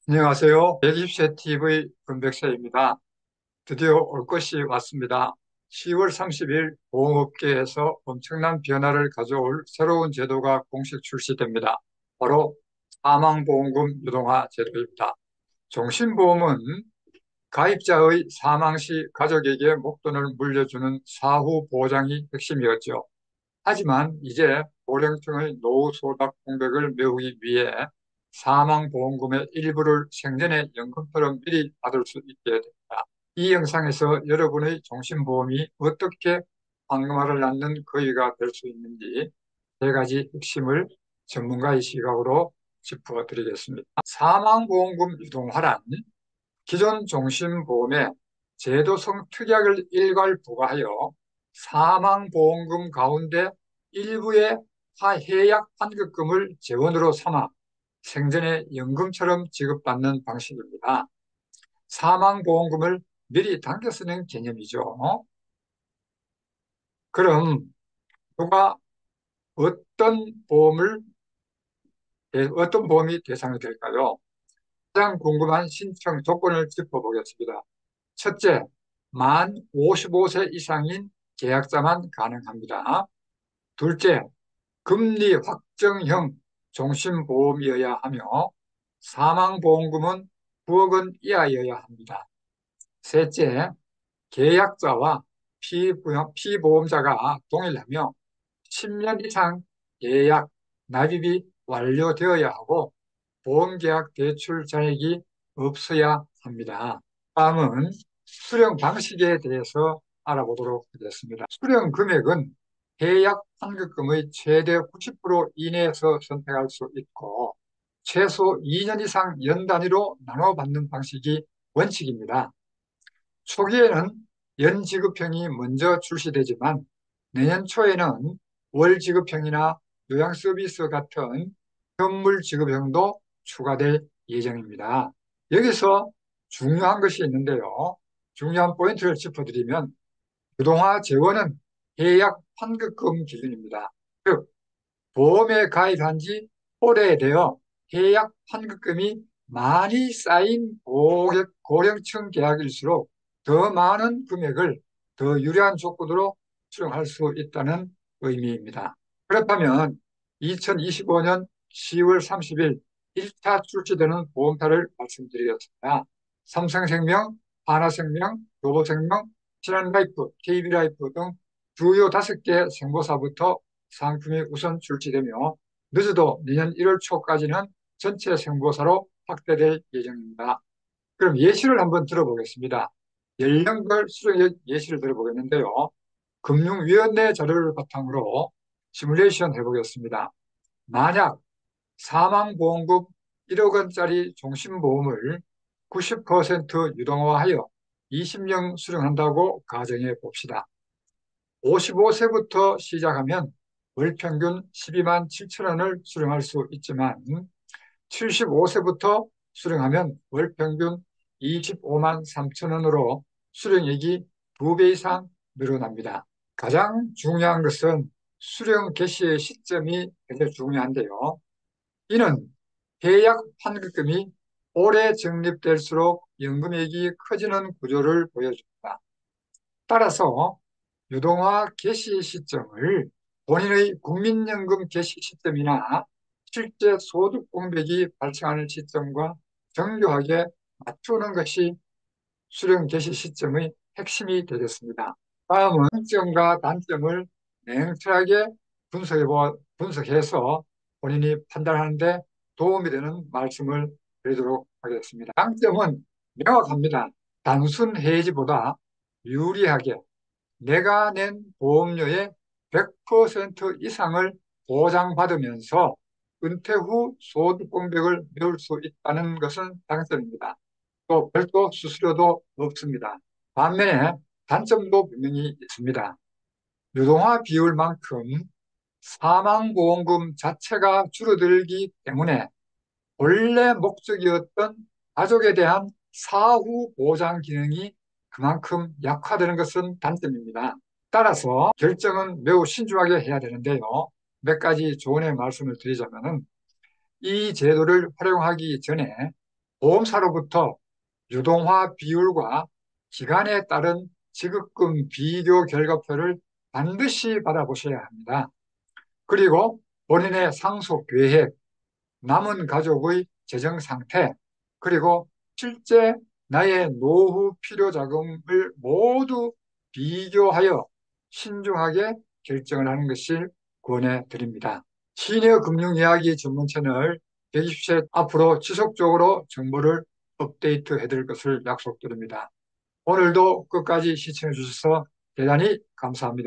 안녕하세요. 120세 TV 금백세입니다. 드디어 올 것이 왔습니다. 10월 30일 보험업계에서 엄청난 변화를 가져올 새로운 제도가 공식 출시됩니다. 바로 사망보험금 유동화 제도입니다. 종신보험은 가입자의 사망 시 가족에게 목돈을 물려주는 사후 보장이 핵심이었죠. 하지만 이제 고령층의 노후 소득 공백을 메우기 위해 사망보험금의 일부를 생전에 연금처럼 미리 받을 수 있게 됩니다. 이 영상에서 여러분의 종신보험이 어떻게 황금알을 낳는 거위가 될 수 있는지 세 가지 핵심을 전문가의 시각으로 짚어드리겠습니다. 사망보험금 유동화란 기존 종신보험에 제도성 특약을 일괄 부과하여 사망보험금 가운데 일부의 해약 환급금을 재원으로 삼아 생전에 연금처럼 지급받는 방식입니다. 사망보험금을 미리 당겨 쓰는 개념이죠. 그럼 누가 어떤 보험을 어떤 보험이 대상이 될까요? 가장 궁금한 신청 조건을 짚어보겠습니다. 첫째, 만 55세 이상인 계약자만 가능합니다. 둘째, 금리 확정형 종신보험이어야 하며 사망보험금은 9억 원 이하여야 합니다. 셋째, 계약자와 피보험자가 동일하며 10년 이상 계약 납입이 완료되어야 하고 보험계약 대출 잔액이 없어야 합니다. 다음은 수령 방식에 대해서 알아보도록 하겠습니다. 수령 금액은 계약 환급금의 최대 90% 이내에서 선택할 수 있고 최소 2년 이상 연 단위로 나눠 받는 방식이 원칙입니다. 초기에는 연 지급형이 먼저 출시되지만 내년 초에는 월 지급형이나 요양 서비스 같은 현물 지급형도 추가될 예정입니다. 여기서 중요한 것이 있는데요. 중요한 포인트를 짚어드리면 유동화 재원은 계약 환급금 기준입니다. 즉 보험에 가입한 지 오래되어 계약 환급금이 많이 쌓인 고령층 계약일수록 더 많은 금액을 더 유리한 조건으로 수령할 수 있다는 의미입니다. 그렇다면 2025년 10월 30일 1차 출시되는 보험사를 말씀드리겠습니다. 삼성생명, 하나생명, 교보생명, 신한라이프, KB라이프 등 주요 5개 생보사부터 상품이 우선 출시되며 늦어도 내년 1월 초까지는 전체 생보사로 확대될 예정입니다. 그럼 예시를 한번 들어보겠습니다. 연령별 수령 예시를 들어보겠는데요. 금융위원회 자료를 바탕으로 시뮬레이션 해보겠습니다. 만약 사망보험금 1억 원짜리 종신보험을 90% 유동화하여 20년 수령한다고 가정해 봅시다. 55세부터 시작하면 월 평균 12만 7천 원을 수령할 수 있지만 75세부터 수령하면 월 평균 25만 3천 원으로 수령액이 2배 이상 늘어납니다. 가장 중요한 것은 수령 개시의 시점이 굉장히 중요한데요. 이는 계약 환급금이 오래 적립될수록 연금액이 커지는 구조를 보여줍니다. 따라서 유동화 개시 시점을 본인의 국민연금 개시 시점이나 실제 소득 공백이 발생하는 시점과 정교하게 맞추는 것이 수령 개시 시점의 핵심이 되겠습니다. 다음은 장점과 단점을 냉철하게 분석해서 본인이 판단하는 데 도움이 되는 말씀을 드리도록 하겠습니다. 장점은 명확합니다. 단순 해지보다 유리하게 내가 낸 보험료의 100% 이상을 보장받으면서 은퇴 후 소득 공백을 메울 수 있다는 것은 장점입니다. 또 별도 수수료도 없습니다. 반면에 단점도 분명히 있습니다. 유동화 비율만큼 사망보험금 자체가 줄어들기 때문에 본래 목적이었던 가족에 대한 사후 보장 기능이 그만큼 약화되는 것은 단점입니다. 따라서 결정은 매우 신중하게 해야 되는데요. 몇 가지 조언의 말씀을 드리자면이 제도를 활용하기 전에 보험사로부터 유동화 비율과 기간에 따른 지급금 비교 결과표를 반드시 받아보셔야 합니다. 그리고 본인의 상속 계획, 남은 가족의 재정 상태, 그리고 실제 나의 노후 필요 자금을 모두 비교하여 신중하게 결정을 하는 것을 권해 드립니다. 시니어 금융 이야기 전문 채널 120세 앞으로 지속적으로 정보를 업데이트 해드릴 것을 약속드립니다. 오늘도 끝까지 시청해 주셔서 대단히 감사합니다.